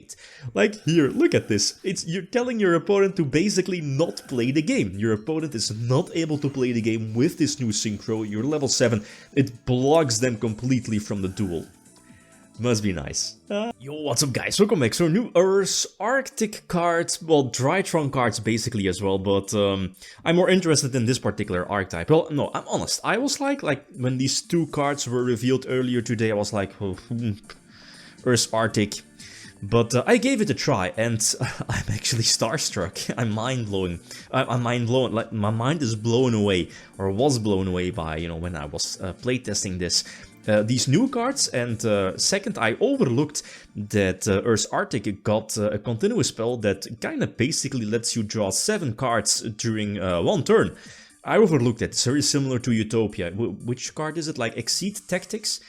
negate. Like here, look at this. You're telling your opponent to basically not play the game. Your opponent is not able to play the game with this new synchro. You're level 7. It blocks them completely from the duel. Must be nice. Yo, what's up guys, welcome back. So new Ursarctic cards, well, Drytron cards basically as well, but I'm more interested in this particular archetype. Well, no, I'm honest, I was like when these two cards were revealed earlier today, I was like, oh, Ursarctic. But I gave it a try, and I'm actually starstruck. I'm mind-blowing. I'm mind-blown. Like, my mind is blown away, or was blown away by, you know, when I was playtesting this. These new cards, and second, I overlooked that Ursarctic got a continuous spell that kind of basically lets you draw 7 cards during one turn. I overlooked it. It's very similar to Utopia. Which card is it? Like Exceed Tactics?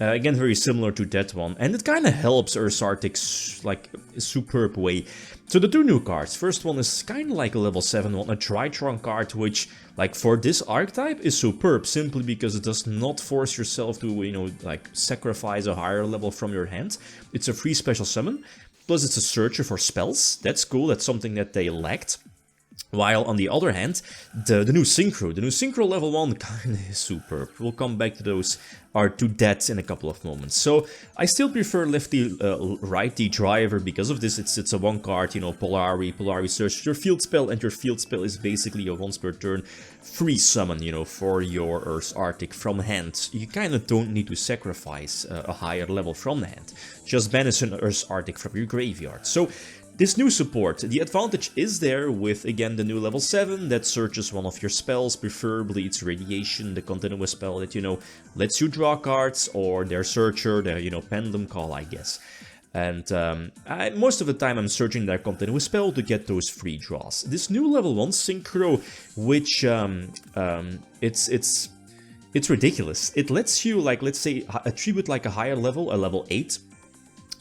Again, very similar to that one, and it kind of helps Ursarctic's like superb way. So the two new cards, first one is kind of like a level 7 one, a Drytron card, which, like for this archetype, is superb, simply because it does not force yourself to, you know, like sacrifice a higher level from your hand. It's a free special summon, plus it's a searcher for spells. That's cool, that's something that they lacked. While on the other hand, the new Synchro level 1 kinda is superb. We'll come back to those that in a couple of moments. So I still prefer lefty righty driver because of this. It's a one card, you know, Polari search your field spell, and your field spell is basically a once per turn free summon, you know, for your Ursarctic from hand. You kind of don't need to sacrifice a higher level from the hand. Just banish an Ursarctic from your graveyard. So this new support, the advantage is there with, again, the new level 7 that searches one of your spells, preferably it's Radiation, the continuous spell that, you know, lets you draw cards, or their searcher, their, you know, Pendulum Call, I guess. And most of the time I'm searching their continuous spell to get those free draws. This new level 1 Synchro, which, it's ridiculous. It lets you, like, let's say, attribute like a higher level, a level 8,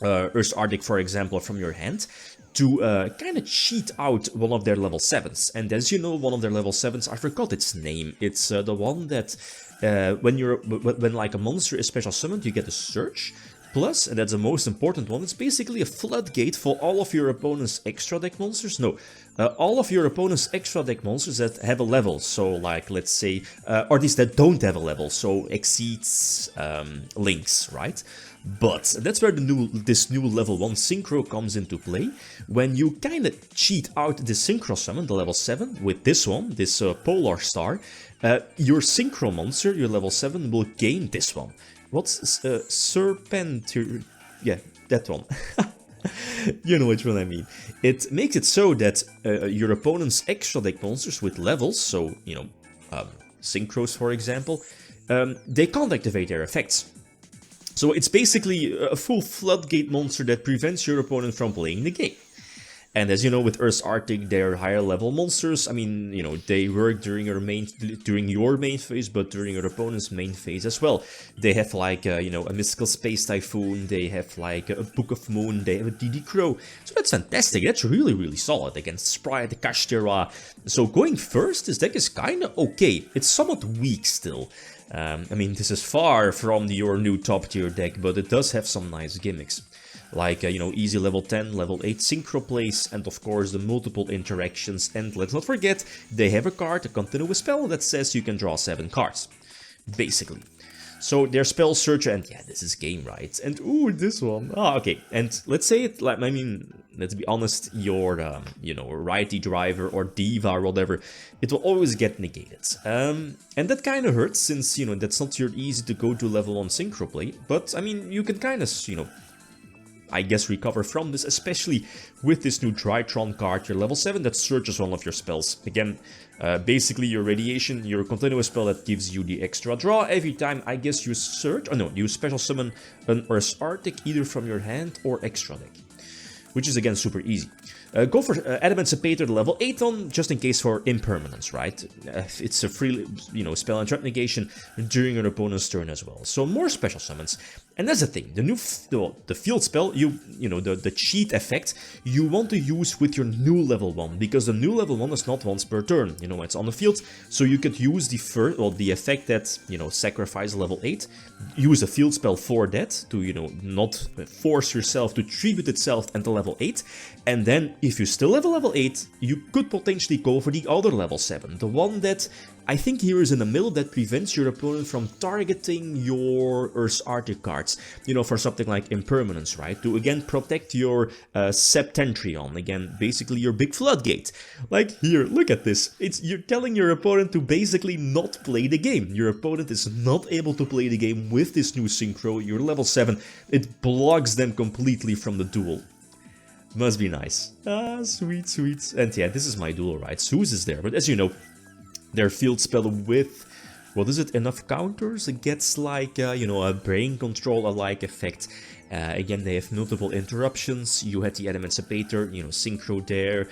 Ursarctic, for example, from your hand, to kind of cheat out one of their level 7s. And as you know, one of their level 7s, I forgot its name. It's the one that when like a monster is special summoned, you get a search. Plus, and that's the most important one, it's basically a floodgate for all of your opponent's extra deck monsters. No, all of your opponent's extra deck monsters that have a level. So, like, let's say, or these that don't have a level. So, Exceeds, Links, right? But that's where this new level 1 Synchro comes into play. When you kind of cheat out the Synchro summon, the level 7, with this one, this Polar Star, your Synchro monster, your level 7, will gain this one. What's Serpentor? Yeah, that one. You know which one I mean. It makes it so that your opponent's extra deck monsters with levels, so, you know, Synchros for example, they can't activate their effects. So it's basically a full floodgate monster that prevents your opponent from playing the game. And as you know, with Ursarctic, they're higher level monsters. I mean, you know, they work during your main phase, but during your opponent's main phase as well. They have like, you know, a Mystical Space Typhoon, they have like a Book of Moon, they have a DD Crow. So that's fantastic, that's really, really solid against Sprite, Kashtira. So going first, this deck is kinda okay. It's somewhat weak still. I mean, this is far from your new top tier deck, but it does have some nice gimmicks. Like, you know, easy level 10, level 8 Synchro plays, and of course the multiple interactions. And let's not forget, they have a card, a continuous spell, that says you can draw 7 cards. Basically. So their spell searcher, and yeah, this is game, right? And ooh, this one. Ah, okay. And let's say it, like, I mean, let's be honest, your, you know, righty driver or diva or whatever, it will always get negated. And that kind of hurts, since, you know, that's not your easy to go to level 1 Synchro play. But, I mean, you can kind of, you know, I guess recover from this, especially with this new Drytron card, your level 7 that searches one of your spells. Again, basically your Radiation, your continuous spell that gives you the extra draw every time, I guess you search, or no, you special summon an Ursarctic either from your hand or extra deck, which is again super easy. Go for Adamantipator level 8 on, just in case for impermanence, right? It's a free, you know, spell and trap negation during your opponent's turn as well. So more special summons. And that's the thing, the field spell, you know, the cheat effect, you want to use with your new level 1, because the new level 1 is not once per turn, you know, it's on the field, so you could use the effect that, you know, sacrifice level 8, use a field spell for that, to, you know, not force yourself to tribute itself until level 8, and then if you still have a level 8, you could potentially go for the other level 7, the one that I think here is in the middle that prevents your opponent from targeting your Ursarctic cards, you know, for something like Impermanence, right? To again protect your Septentrion, again, basically your big floodgate. Like here, look at this. You're telling your opponent to basically not play the game. Your opponent is not able to play the game with this new synchro. You're level 7. It blocks them completely from the duel. Must be nice. Ah, sweet, sweet. And yeah, this is my duel, right? Zeus is there, but as you know, their field spell with, what is it, enough counters? It gets like, you know, a brain control-alike effect. Again, they have multiple interruptions. You had the Emancipator, you know, synchro there.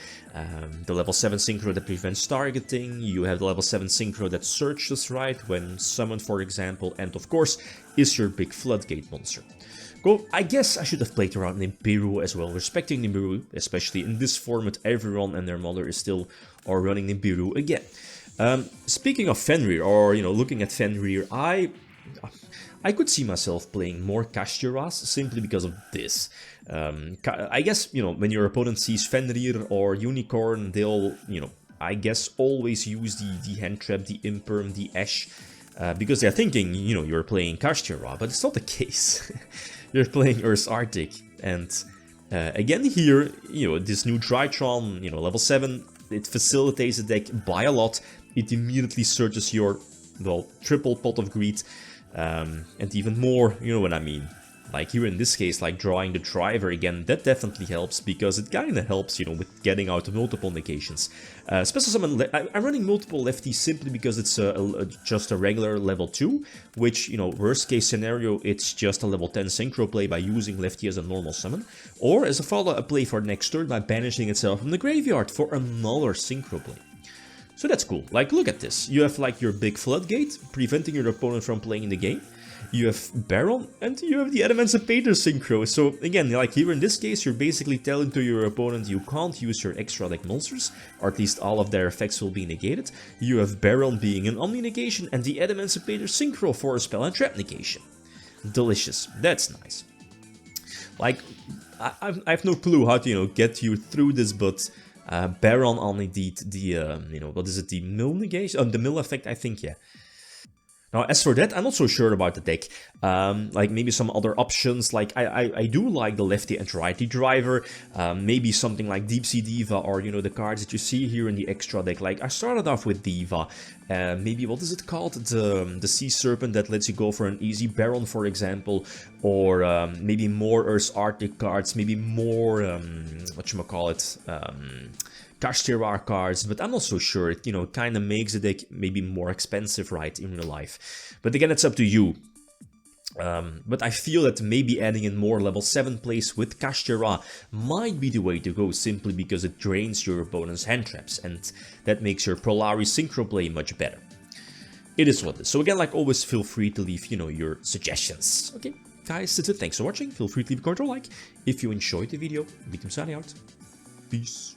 The level 7 synchro that prevents targeting. You have the level 7 synchro that searches, right, when summoned, for example. And of course, is your big floodgate monster. Well, I guess I should have played around Nibiru as well. Respecting Nibiru, especially in this format, everyone and their mother is still running Nibiru again. Speaking of Fenrir, or, you know, looking at Fenrir, I could see myself playing more Kashtiras simply because of this. I guess, you know, when your opponent sees Fenrir or Unicorn, they'll, you know, I guess always use the Hand Trap, the Imperm, the Ash, because they're thinking, you know, you're playing Kashtira, but it's not the case. You're playing Ursarctic, and again here, you know, this new Drytron, you know, level 7, it facilitates the deck by a lot. It immediately searches your, well, triple Pot of Greed, and even more, you know what I mean. Like here in this case, like drawing the driver again, that definitely helps, because it kinda helps, you know, with getting out multiple negations. Special Summon, I'm running multiple lefties simply because it's just a regular level 2, which, you know, worst case scenario, it's just a level 10 synchro play by using lefty as a normal summon, or as a follow-up play for next turn by banishing itself from the graveyard for another synchro play. So that's cool. Like, look at this. You have like your big floodgate, preventing your opponent from playing the game. You have Baron, and you have the Emancipator synchro. So again, like here in this case, you're basically telling to your opponent you can't use your extra deck monsters, or at least all of their effects will be negated. You have Baron being an Omni negation, and the Emancipator synchro for a spell and trap negation. Delicious. That's nice. Like, I have no clue how to, you know, get you through this, but Baron on indeed the, you know, what is it, the mill negation? The mill effect, I think, yeah. Now, as for that, I'm not so sure about the deck. Like, maybe some other options. Like, I do like the lefty and righty driver. Maybe something like Deep Sea Diva, or, you know, the cards that you see here in the extra deck. Like, I started off with Diva. Maybe, what is it called? The Sea Serpent that lets you go for an easy Baron, for example. Or maybe more Ursarctic cards. Maybe more, whatchamacallit, Kashtira cards, but I'm not so sure. It, you know, kind of makes the deck maybe more expensive, right, in real life. But again, it's up to you. But I feel that maybe adding in more level 7 plays with Kashtira might be the way to go, simply because it drains your opponent's hand traps, and that makes your Polari synchro play much better. It is what it is. So again, like always, feel free to leave, you know, your suggestions. Okay, guys, that's it. Thanks for watching. Feel free to leave a comment or like if you enjoyed the video. Beat them signing out. Peace.